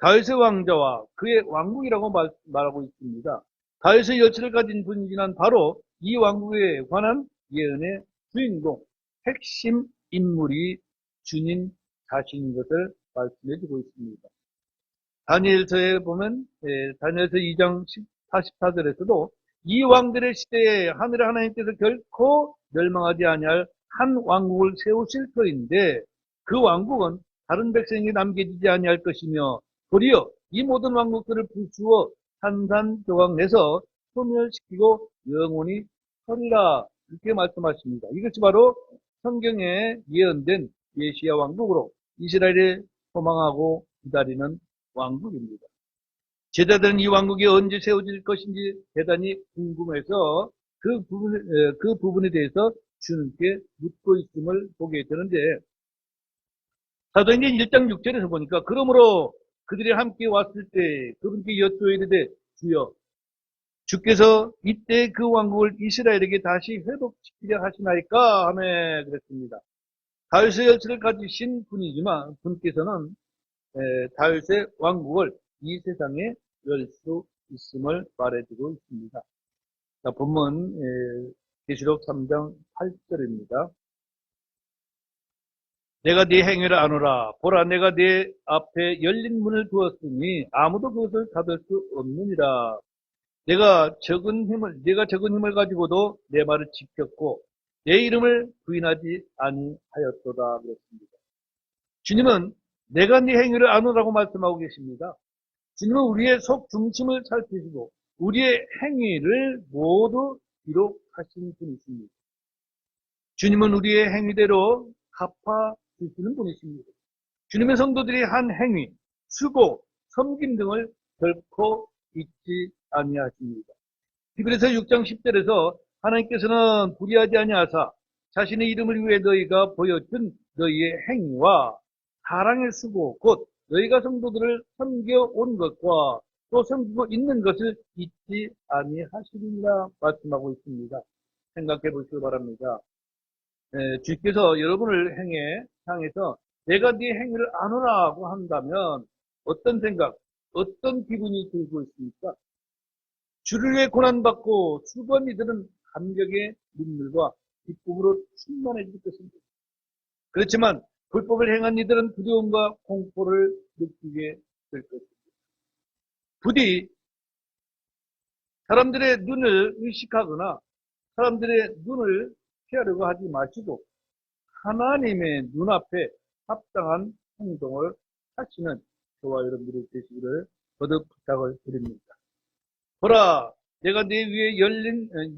다윗의 왕자와 그의 왕국이라고 말하고 있습니다. 다윗의 열쇠를 가진 분이지만 바로 이 왕국에 관한 예언의 주인공, 핵심 인물이 주님 자신인 것을 말씀해주고 있습니다. 다니엘서에 보면 다니엘서 2장 44절에서도 이 왕들의 시대에 하늘의 하나님께서 결코 멸망하지 아니할 한 왕국을 세우실 터인데 그 왕국은 다른 백성에게 남겨지지 아니할 것이며 도리어 이 모든 왕국들을 부수어 산산조각 내서 소멸시키고 영원히 서리라. 이렇게 말씀하십니다. 이것이 바로 성경에 예언된 메시아 왕국으로 이스라엘이 소망하고 기다리는 왕국입니다. 제자들은 이 왕국이 언제 세워질 것인지 대단히 궁금해서 그 부분에 대해서 주님께 묻고 있음을 보게 되는데, 사도행전 1장 6절에서 보니까 그러므로 그들이 함께 왔을 때 그분께 여쭈어 이르되 주여 주께서 이때 그 왕국을 이스라엘에게 다시 회복시키려 하시나이까 하며 그랬습니다. 다윗의 열쇠를 가지신 분이지만 분께서는 다윗의 왕국을 이 세상에 열 수 있음을 말해주고 있습니다. 자, 본문 계시록 3장 8절입니다. 내가 네 행위를 아노라. 보라, 내가 네 앞에 열린 문을 두었으니 아무도 그것을 닫을 수 없느니라. 네가 적은 힘을 가지고도 내 말을 지켰고 내 이름을 부인하지 아니하였도다 그랬습니다. 주님은 내가 네 행위를 아노라고 말씀하고 계십니다. 주님은 우리의 속 중심을 살피시고 우리의 행위를 모두 기록하신 분이십니다. 주님은 우리의 행위대로 갚아주시는 분이십니다. 주님의 성도들이 한 행위, 수고, 섬김 등을 결코 잊지 아니하십니다. 히브리서 6장 10절에서 하나님께서는 불의하지 아니하사 자신의 이름을 위해 너희가 보여준 너희의 행위와 사랑의 수고 곧 너희가 성도들을 섬겨온 것과 또 섬기고 있는 것을 잊지 아니하시리라 말씀하고 있습니다. 생각해 보시기 바랍니다. 주께서 여러분을 향해서 내가 네 행위를 아노라고 한다면 어떤 생각, 어떤 기분이 들고 있습니까? 주를 위해 고난받고 수고한 이들은 감격의 눈물과 기쁨으로 충만해질 것입니다. 그렇지만 불법을 행한 이들은 두려움과 공포를 느끼게 될 것입니다. 부디 사람들의 눈을 의식하거나 사람들의 눈을 피하려고 하지 마시고 하나님의 눈앞에 합당한 행동을 하시는 저와 여러분들이 되시기를 거듭 부탁을 드립니다. 보라, 내가 내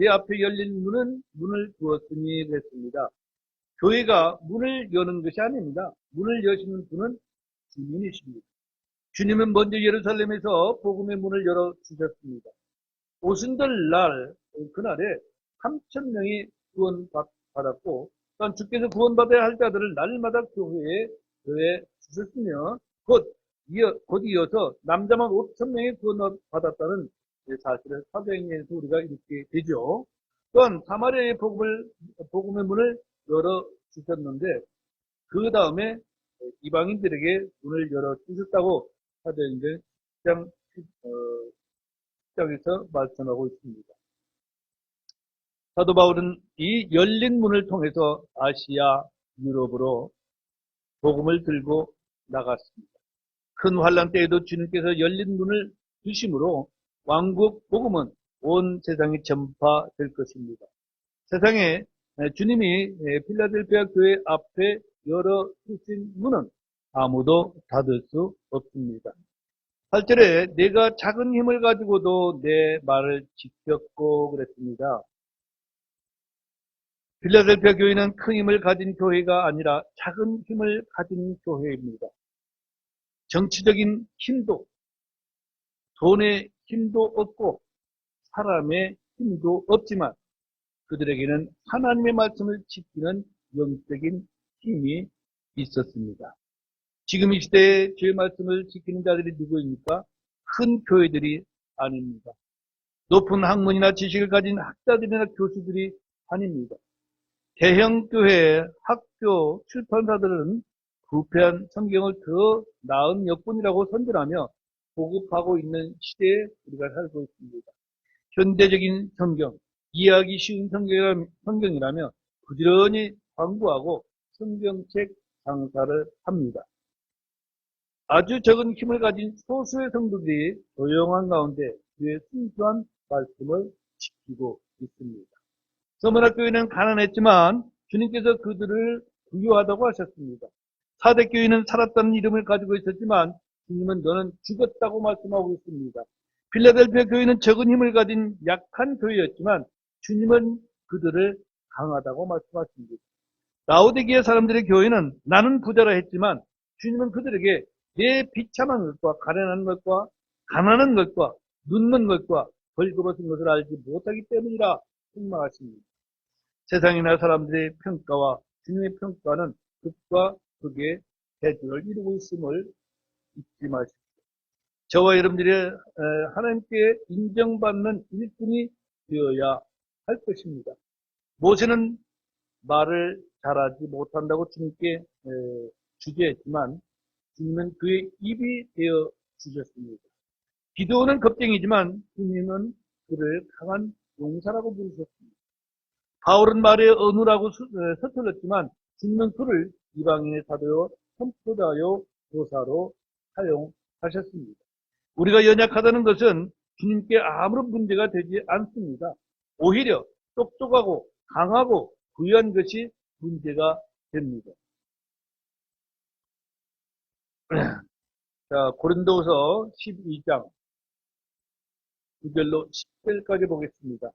앞에 열린 문을 두었으니 그랬습니다. 교회가 문을 여는 것이 아닙니다. 문을 여시는 분은 주님이십니다. 주님은 먼저 예루살렘에서 복음의 문을 열어주셨습니다. 오순절 날, 그날에 3,000명이 구원받았고, 또한 주께서 구원받아야 할 자들을 날마다 교회에 주셨으며, 곧 이어서 남자만 5,000명이 구원받았다는 사실을 사도행전에서 우리가 읽게 되죠. 또한 사마리아의 복음의 문을 열어주셨는데, 그 다음에 이방인들에게 문을 열어주셨다고 사도행전 10장에서 말씀하고 있습니다. 사도 바울은 이 열린 문을 통해서 아시아, 유럽으로 복음을 들고 나갔습니다. 큰 환란 때에도 주님께서 열린 문을 주심으로 왕국 복음은 온 세상에 전파될 것입니다. 세상에 주님이 필라델피아 교회 앞에 열어주신 문은 아무도 닫을 수 없습니다. 8절에 내가 작은 힘을 가지고도 내 말을 지켰고 그랬습니다. 필라델피아 교회는 큰 힘을 가진 교회가 아니라 작은 힘을 가진 교회입니다. 정치적인 힘도, 돈의 힘도 없고 사람의 힘도 없지만 그들에게는 하나님의 말씀을 지키는 영적인 힘이 있었습니다. 지금 이 시대에 주의 말씀을 지키는 자들이 누구입니까? 큰 교회들이 아닙니다. 높은 학문이나 지식을 가진 학자들이나 교수들이 아닙니다. 대형 교회, 학교, 출판사들은 부패한 성경을 더 나은 역본이라고 선전하며 보급하고 있는 시대에 우리가 살고 있습니다. 현대적인 성경, 이해하기 쉬운 성경이라며 부지런히 광고하고 성경책 장사를 합니다. 아주 적은 힘을 가진 소수의 성도들이 조용한 가운데 주의 순수한 말씀을 지키고 있습니다. 서문학교회는 가난했지만 주님께서 그들을 부유하다고 하셨습니다. 사대 교회는 살았다는 이름을 가지고 있었지만 주님은 너는 죽었다고 말씀하고 있습니다. 필라델피아 교회는 적은 힘을 가진 약한 교회였지만 주님은 그들을 강하다고 말씀하십니다. 라오디게아 사람들의 교회는 나는 부자라 했지만 주님은 그들에게 내 비참한 것과 가난한 것과 눕는 것과 벌거벗은 것을 알지 못하기 때문이라 책망하십니다. 세상이나 사람들의 평가와 주님의 평가는 극과 극의 대조를 이루고 있음을 잊지 마십시오. 저와 여러분들이 하나님께 인정받는 일꾼이 되어야 할 것입니다. 모세는 말을 잘하지 못한다고 주님께 주제했지만 주님은 그의 입이 되어 주셨습니다. 기도는 겁쟁이지만 주님은 그를 강한 용사라고 부르셨습니다. 바울은 말에 어눌하고 서툴렀지만 주님은 그를 이방인의 사도요 선포자요 교사로 사용하셨습니다. 우리가 연약하다는 것은 주님께 아무런 문제가 되지 않습니다. 오히려 똑똑하고 강하고 부유한 것이 문제가 됩니다. 자, 고린도후서 12장 9절로 10절까지 보겠습니다.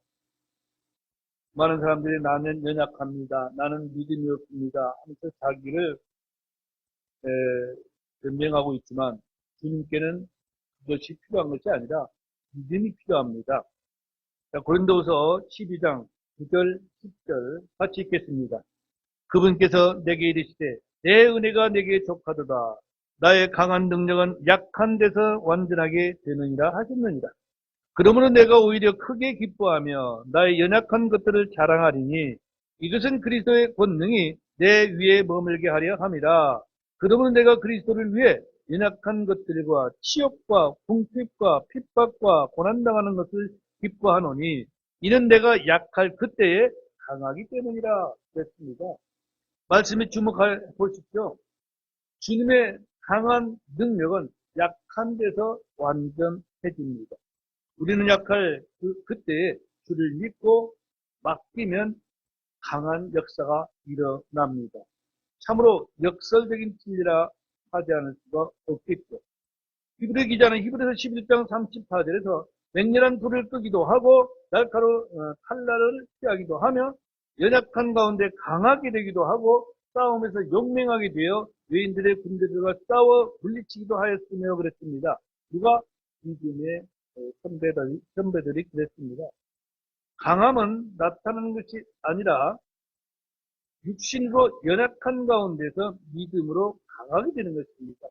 많은 사람들이 나는 연약합니다. 나는 믿음이 없습니다. 하면서 자기를 변명하고 있지만 주님께는 그것이 필요한 것이 아니라 믿음이 필요합니다. 자, 고린도후서 12장 9절, 10절 같이 읽겠습니다. 그분께서 내게 이르시되 내 은혜가 내게 족하도다. 나의 강한 능력은 약한 데서 완전하게 되느니라 하셨느니라. 그러므로 내가 오히려 크게 기뻐하며 나의 연약한 것들을 자랑하리니 이것은 그리스도의 권능이 내 위에 머물게 하려 함이라. 그러므로 내가 그리스도를 위해 연약한 것들과 치욕과 궁핍과 핍박과 고난당하는 것을 기뻐하노니 이는 내가 약할 그때에 강하기 때문이라 그랬습니다. 말씀에 주목해 보십시오. 주님의 강한 능력은 약한 데서 완전해집니다. 우리는 약할 그때에 주를 믿고 맡기면 강한 역사가 일어납니다. 참으로 역설적인 진리라 하지 않을 수가 없겠죠. 히브리 기자는 히브리서 11장 34절에서 맹렬한 불을 끄기도 하고 날카로운 칼날을 피하기도 하며 연약한 가운데 강하게 되기도 하고 싸움에서 용맹하게 되어 외인들의 군대들과 싸워 물리치기도 하였으며 그랬습니다. 누가? 믿음의 선배들이 그랬습니다. 강함은 나타나는 것이 아니라 육신으로 연약한 가운데서 믿음으로 강하게 되는 것입니다.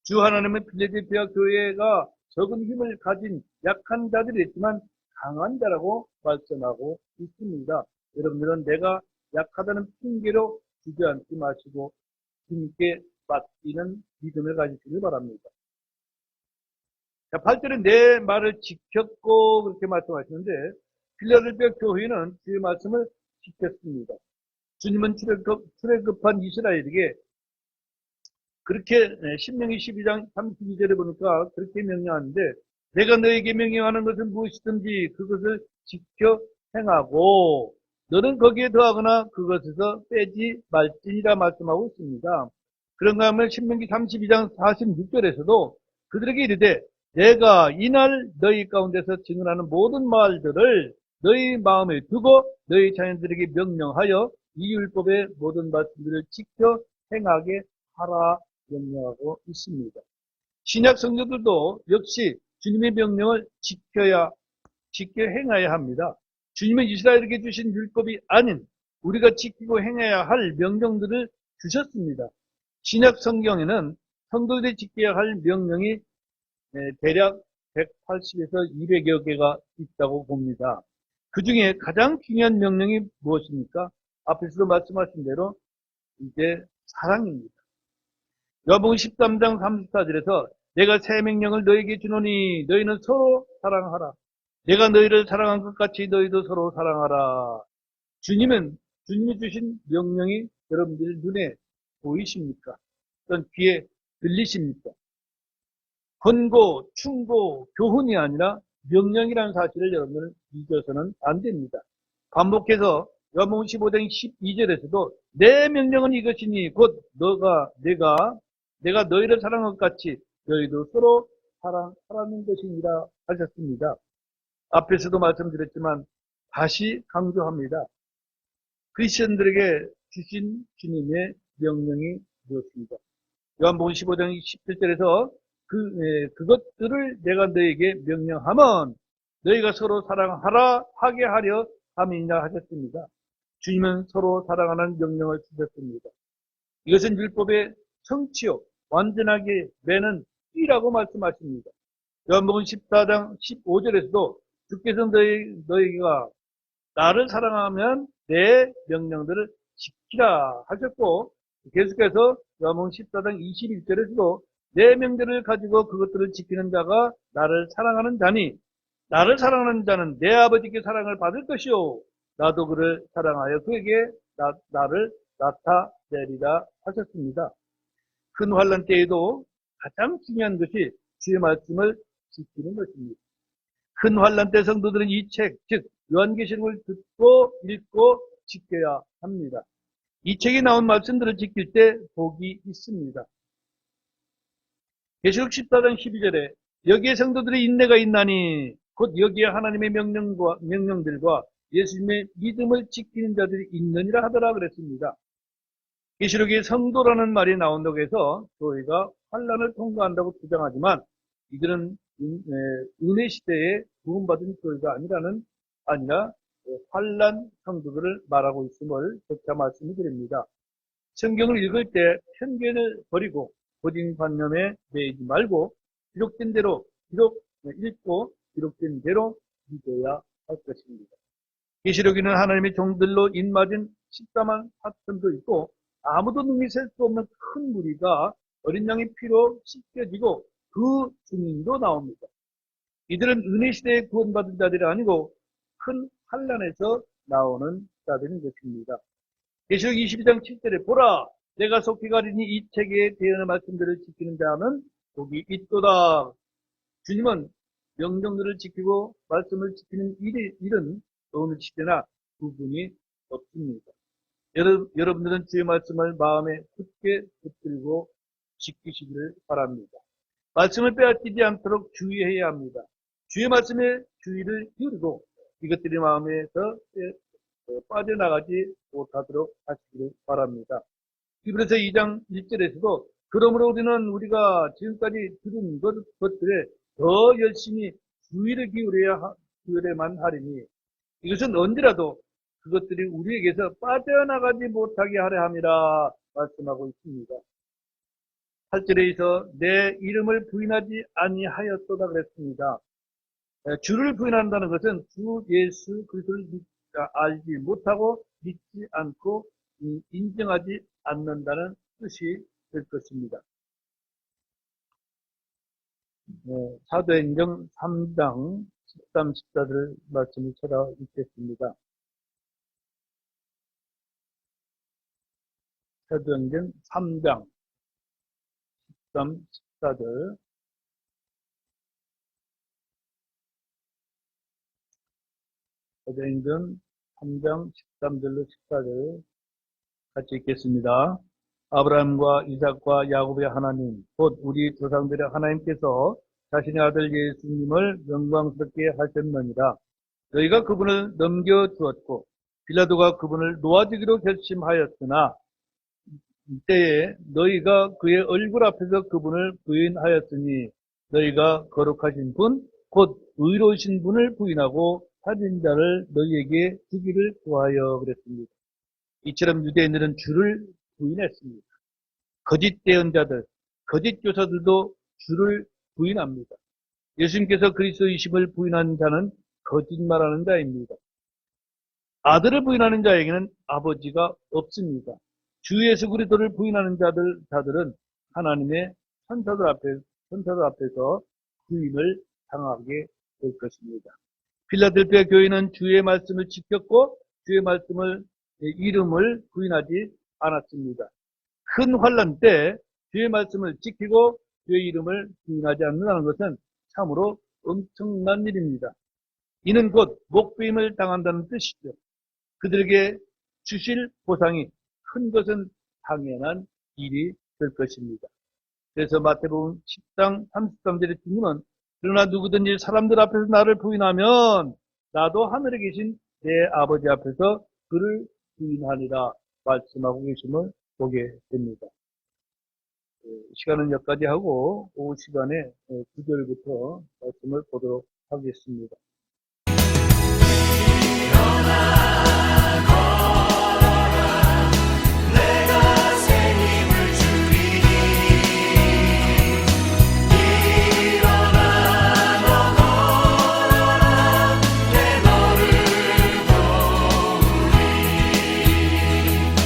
주 하나님의 필라델피아 교회가 적은 힘을 가진 약한 자들이 있지만 강한 자라고 말씀하고 있습니다. 여러분들은 내가 약하다는 핑계로 주저앉지 마시고 주님께 맡기는 믿음을 가지시길 바랍니다. 자, 8절에 내 말을 지켰고 그렇게 말씀하시는데 필라델피아 교회는 주의 말씀을 지켰습니다. 주님은 출애굽한 이스라엘에게 그렇게 신명기 12장 32절에 보니까 그렇게 명령하는데 내가 너에게 명령하는 것은 무엇이든지 그것을 지켜 행하고 너는 거기에 더하거나 그것에서 빼지 말지니라 말씀하고 있습니다. 그런가 하면 신명기 32장 46절에서도 그들에게 이르되 내가 이날 너희 가운데서 증언하는 모든 말들을 너희 마음에 두고 너희 자녀들에게 명령하여 이 율법의 모든 말씀들을 지켜 행하게 하라 명령하고 있습니다. 신약 성도들도 역시 주님의 명령을 지켜 행해야 합니다. 주님은 이스라엘에게 주신 율법이 아닌 우리가 지키고 행해야 할 명령들을 주셨습니다. 신약 성경에는 성도들이 지켜야 할 명령이 대략 180에서 200여 개가 있다고 봅니다. 그 중에 가장 중요한 명령이 무엇입니까? 앞에서도 말씀하신 대로 이제 사랑입니다. 요한복음 13장 34절에서 내가 새 명령을 너에게 주노니 너희는 서로 사랑하라. 내가 너희를 사랑한 것 같이 너희도 서로 사랑하라. 주님이 주신 명령이 여러분들 눈에 보이십니까? 또는 귀에 들리십니까? 권고, 충고, 교훈이 아니라 명령이라는 사실을 여러분들 잊어서는 안 됩니다. 반복해서 요한복음 15장 12절에서도 내 명령은 이것이니 곧 내가 너희를 사랑한 것 같이 너희도 서로 사랑하는 것이니라 하셨습니다. 앞에서도 말씀드렸지만 다시 강조합니다. 크리스천들에게 주신 주님의 명령이 무엇입니까? 요한복음 15장 17절에서 그것들을 내가 너에게 명령하면 너희가 서로 하게 하려 함이냐 하셨습니다. 주님은 서로 사랑하는 명령을 주셨습니다. 이것은 율법의 성취요, 완전하게 매는 띠라고 말씀하십니다. 요한복음 14장 15절에서도 주께서 너희가 나를 사랑하면 내 명령들을 지키라 하셨고, 계속해서 요한복음 14장 21절에서도 내 명령을 가지고 그것들을 지키는 자가 나를 사랑하는 자니 나를 사랑하는 자는 내 아버지께 사랑을 받을 것이요 나도 그를 사랑하여 그에게 나를 나타내리라 하셨습니다. 큰 환난 때에도 가장 중요한 것이 주의 말씀을 지키는 것입니다. 큰 환난 때 성도들은 이 책, 즉 요한계시록을 듣고 읽고 지켜야 합니다. 이 책에 나온 말씀들을 지킬 때 복이 있습니다. 계시록 14장 12절에 여기에 성도들의 인내가 있나니 곧 여기에 하나님의 명령들과 예수님의 믿음을 지키는 자들이 있느니라 하더라 그랬습니다. 계시록에 성도라는 말이 나온다고 해서 교회가 환난을 통과한다고 주장하지만 이들은 은혜 시대에 구원받은 교회가 아니라 환난 성도들을 말하고 있음을 적자 말씀을 드립니다. 성경을 읽을 때 편견을 버리고 고정관념에 매이지 말고 기록된 대로 읽고 기록된 대로 믿어야 할 것입니다. 계시록에는 하나님의 종들로 인맞은 14만 4천도 있고 아무도 능히 셀 수 없는 큰 무리가 어린 양의 피로 씻겨지고 그 증인도 나옵니다. 이들은 은혜 시대에 구원받은 자들이 아니고 큰 환난에서 나오는 자들인 것입니다. 계시록 22장 7절에 보라 내가 속히 가리니 이 책에 대언의 말씀들을 지키는 자는 복이 있도다. 주님은 명령들을 지키고 말씀을 지키는 일은 어느 시대나 구분이 없습니다. 여러분들은 주의 말씀을 마음에 굳게 붙들고 지키시기를 바랍니다. 말씀을 빼앗기지 않도록 주의해야 합니다. 주의 말씀에 주의를 기울이고 이것들이 마음에서 빠져나가지 못하도록 하시기를 바랍니다. 히브리서 2장 1절에서도 그러므로 우리가 지금까지 들은 것들에 더 열심히 주의를 기울여야만 하리니 이것은 언제라도 그것들이 우리에게서 빠져나가지 못하게 하려 함이라 말씀하고 있습니다. 8절에서 내 이름을 부인하지 아니하였도다 그랬습니다. 주를 부인한다는 것은 주 예수 그리스도를 알지 못하고 믿지 않고 인정하지 않는다는 뜻이 될 것입니다. 사도행전 3장 13, 14절 말씀을 찾아 읽겠습니다. 사도행전 3장 13, 14절 사도행전 3장 13절로 14절 같이 읽겠습니다. 아브라함과 이삭과 야곱의 하나님 곧 우리 조상들의 하나님께서 자신의 아들 예수님을 영광스럽게 하셨느니라. 너희가 그분을 넘겨주었고 빌라도가 그분을 놓아주기로 결심하였으나 이때에 너희가 그의 얼굴 앞에서 그분을 부인하였으니 너희가 거룩하신 분 곧 의로우신 분을 부인하고 살인자를 너희에게 주기를 구하여 그랬습니다. 이처럼 유대인들은 주를 부인했습니다. 거짓 대언자들, 거짓 교사들도 주를 부인합니다. 예수님께서 그리스도이심을 부인하는 자는 거짓말하는 자입니다. 아들을 부인하는 자에게는 아버지가 없습니다. 주 예수 그리스도를 부인하는 자들은 하나님의 천사들 앞에서 부인을 당하게 될 것입니다. 필라델피아 교회는 주의 말씀을 지켰고 주의 이름을 부인하지 않았습니다. 큰 환난 때 주의 말씀을 지키고 주의 이름을 부인하지 않는다는 것은 참으로 엄청난 일입니다. 이는 곧 목배임을 당한다는 뜻이죠. 그들에게 주실 보상이 큰 것은 당연한 일이 될 것입니다. 그래서 마태복음 10장 33절에 주님은 그러나 누구든지 사람들 앞에서 나를 부인하면 나도 하늘에 계신 내 아버지 앞에서 그를 부인하리라 말씀하고 계심을 보게 됩니다. 시간은 여기까지 하고 오후 시간에 9절부터 말씀을 보도록 하겠습니다.